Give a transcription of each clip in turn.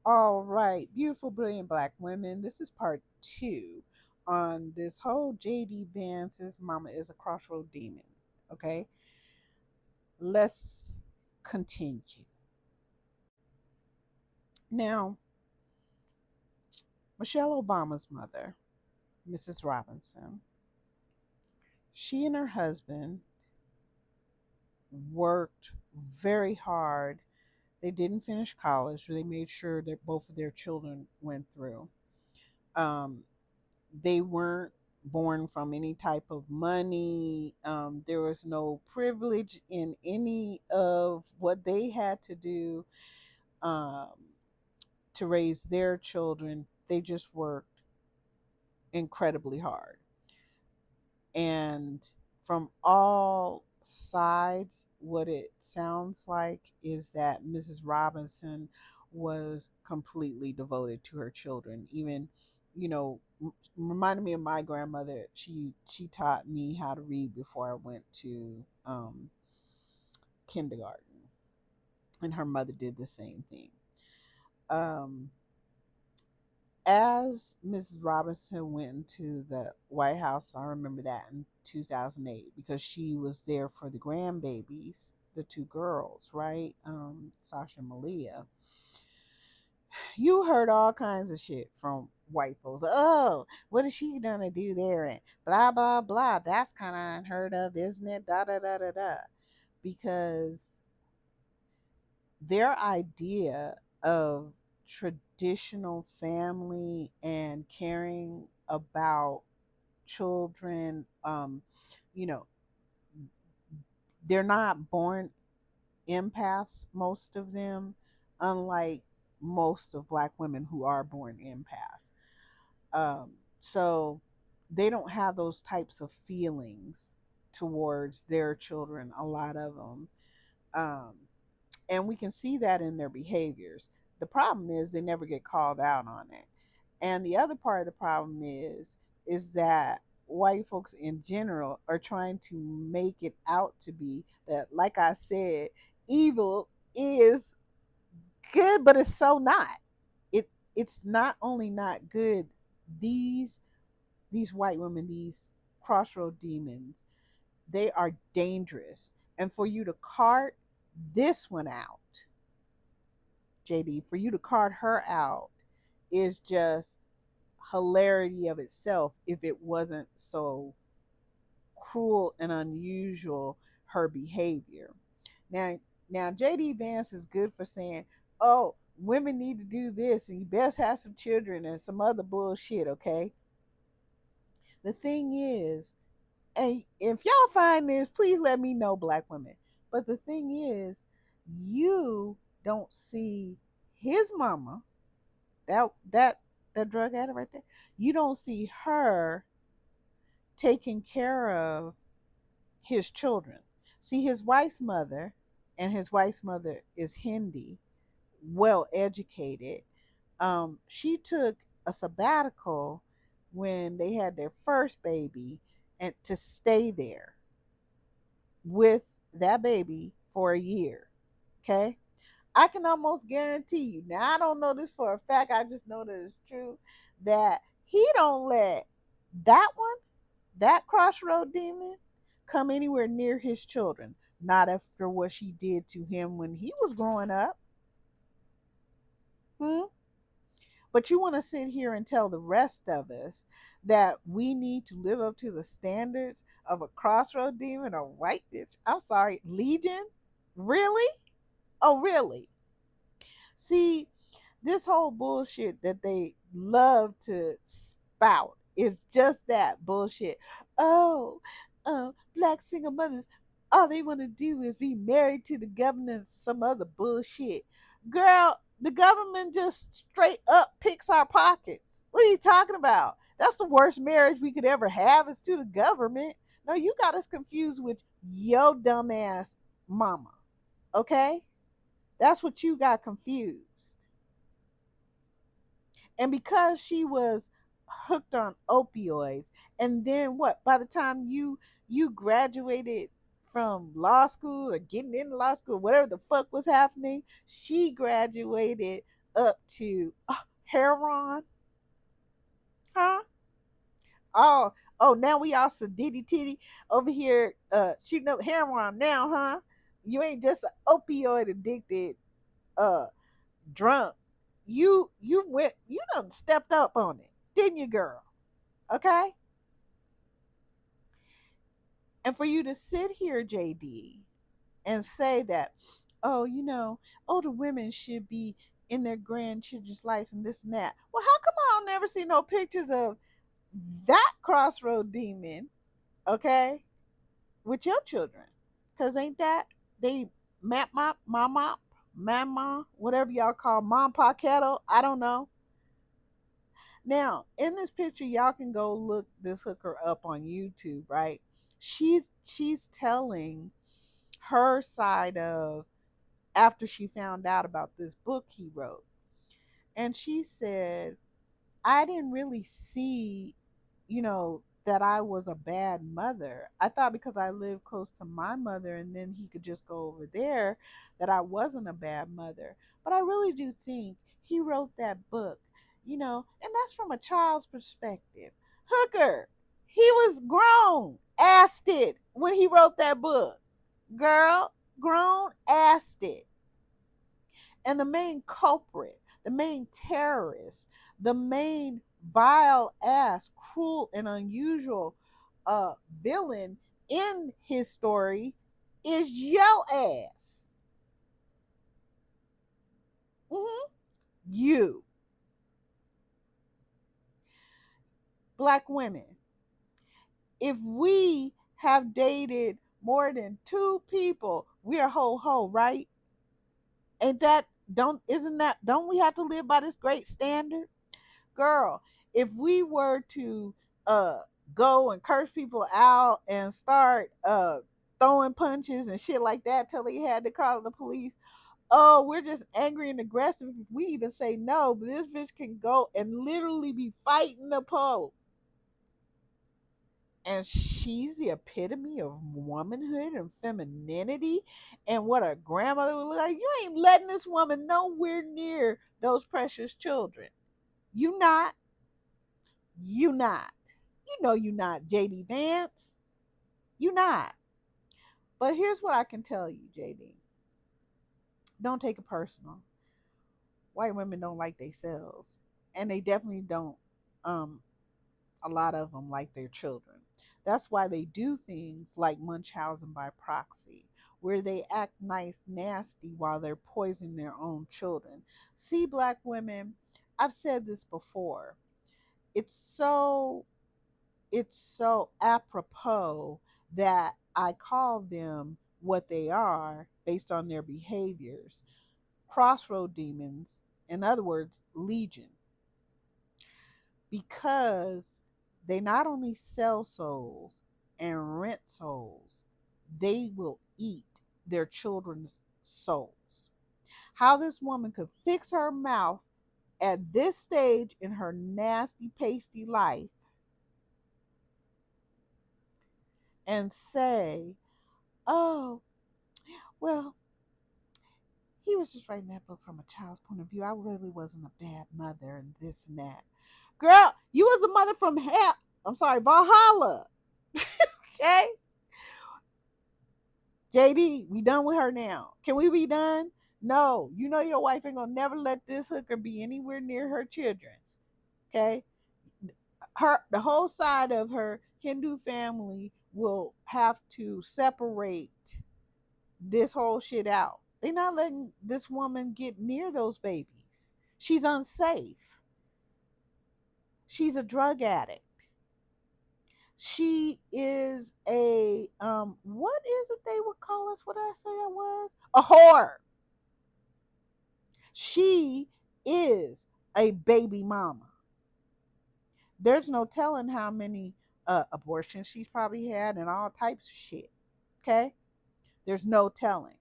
All right, beautiful, brilliant black women. This is part two on this whole JD Vance's Mama is a Crossroad Demon. Okay, let's continue. Now, Michelle Obama's mother, Mrs. Robinson, she and her husband worked very hard. They didn't finish college, but they made sure that both of their children went through. Um, they weren't born from any type of money. There was no privilege in any of what they had to do um, to raise their children. They just worked incredibly hard. And from all sides, what it sounds like is that Mrs. Robinson was completely devoted to her children. Even, reminded me of my grandmother. She taught me how to read before I went to kindergarten, and her mother did the same thing. Um, as Mrs. Robinson went into the White House, I remember that in 2008 because she was there for the grandbabies, the two girls, right? Sasha and Malia. You heard all kinds of shit from white folks. Oh, what is she gonna do there? And blah blah blah. That's kind of unheard of, isn't it? Da da da da da. Because their idea of traditional family and caring about children, you know, they're not born empaths, most of them, unlike most of black women who are born empaths. So they don't have those types of feelings towards their children, a lot of them. Um, and we can see that in their behaviors. The problem is they never get called out on it. And the other part of the problem is that white folks in general are trying to make it out to be that, like I said, evil is good, but it's so not. It's not only not good. These these white women, these crossroad demons, they are dangerous. And for you to cart this one out, JD, for you to cart her out is just hilarity of itself if it wasn't so cruel and unusual her behavior. Now now JD Vance is good for saying, "Oh, women need to do this and you best have some children and some other bullshit, okay?" The thing is, and if y'all find this, please let me know, black women. But the thing is, you don't see his mama, that that that drug addict right there. You don't see her taking care of his children. See, his wife's mother, and his wife's mother is Hindi, well educated. She took a sabbatical when they had their first baby and to stay there with that baby for a year. Okay. I can almost guarantee you. Now I don't know this for a fact. I just know that it's true that he don't let that one, that crossroad demon, come anywhere near his children. Not after what she did to him when he was growing up. Hmm? But you want to sit here and tell the rest of us that we need to live up to the standards of a crossroad demon or white bitch. I'm sorry, Legion? Really? Oh, really? See, this whole bullshit that they love to spout is just that bullshit. Oh, black single mothers, all they want to do is be married to the government and some other bullshit. Girl, the government just straight up picks our pockets. What are you talking about? That's the worst marriage we could ever have is to the government. No, you got us confused with yo dumbass mama. Okay? That's what you got confused. And because she was hooked on opioids, and then what? By the time you graduated from law school or getting into law school, whatever the fuck was happening, she graduated up to heroin, huh? Oh, oh, now we all diddy titty over here shooting up heroin now, huh? You ain't just an opioid addicted uh drunk. You went you done stepped up on it, didn't you, girl? Okay? And for you to sit here, JD, and say that, oh, older women should be in their grandchildren's lives and this and that. Well, how come I'll never see no pictures of that crossroad demon, okay, with your children? Because ain't that they mama, whatever y'all call mom pa kettle? I don't know. Now, in this picture, y'all can go look this hooker up on YouTube, right? She's telling her side of after she found out about this book he wrote. And she said, I didn't really see, that I was a bad mother. I thought because I lived close to my mother and then he could just go over there that I wasn't a bad mother. But I really do think he wrote that book, and that's from a child's perspective. Hooker, he was grown, asked it when he wrote that book. Girl, grown, asked it. And the main culprit, the main terrorist, the main vile ass, cruel and unusual villain in his story is yo ass. Mm-hmm. You, black women. If we have dated more than two people, we are ho ho, right? Ain't that don't we have to live by this great standard? Girl, if we were to uh go and curse people out and start throwing punches and shit like that till they had to call the police, oh, we're just angry and aggressive if we even say no. But this bitch can go and literally be fighting the Pope. And she's the epitome of womanhood and femininity and what her grandmother would look like. You ain't letting this woman nowhere near those precious children. You not. You not. You not, JD Vance. You not. But here's what I can tell you, JD. Don't take it personal. White women don't like themselves. And they definitely don't, um, a lot of them like their children. That's why they do things like Munchausen by proxy, where they act nice, nasty while they're poisoning their own children. See, black women, I've said this before. It's so it's so apropos that I call them what they are based on their behaviors. Crossroad demons, in other words, legion, because they not only sell souls and rent souls, they will eat their children's souls. How this woman could fix her mouth at this stage in her nasty, pasty life and say, oh, well, he was just writing that book from a child's point of view. I really wasn't a bad mother and this and that. Girl, you was a mother from hell. I'm sorry, Valhalla. Okay? JD, we done with her now. Can we be done? No. You know your wife ain't gonna never let this hooker be anywhere near her children's. Okay? The whole side of her Hindu family will have to separate this whole shit out. They're not letting this woman get near those babies. She's unsafe. She's a drug addict. She is a what is it they would call us? What did I say I was? A whore. She is a baby mama. There's no telling how many abortions she's probably had and all types of shit. Okay? There's no telling.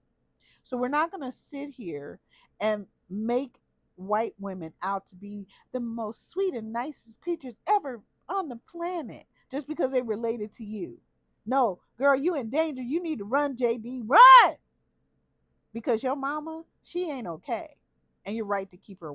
So we're not going to sit here and make white women out to be the most sweet and nicest creatures ever on the planet just because they related to you. No, girl, you in danger. You need to run, JD. Run! Because your mama, she ain't okay. And you're right to keep her away.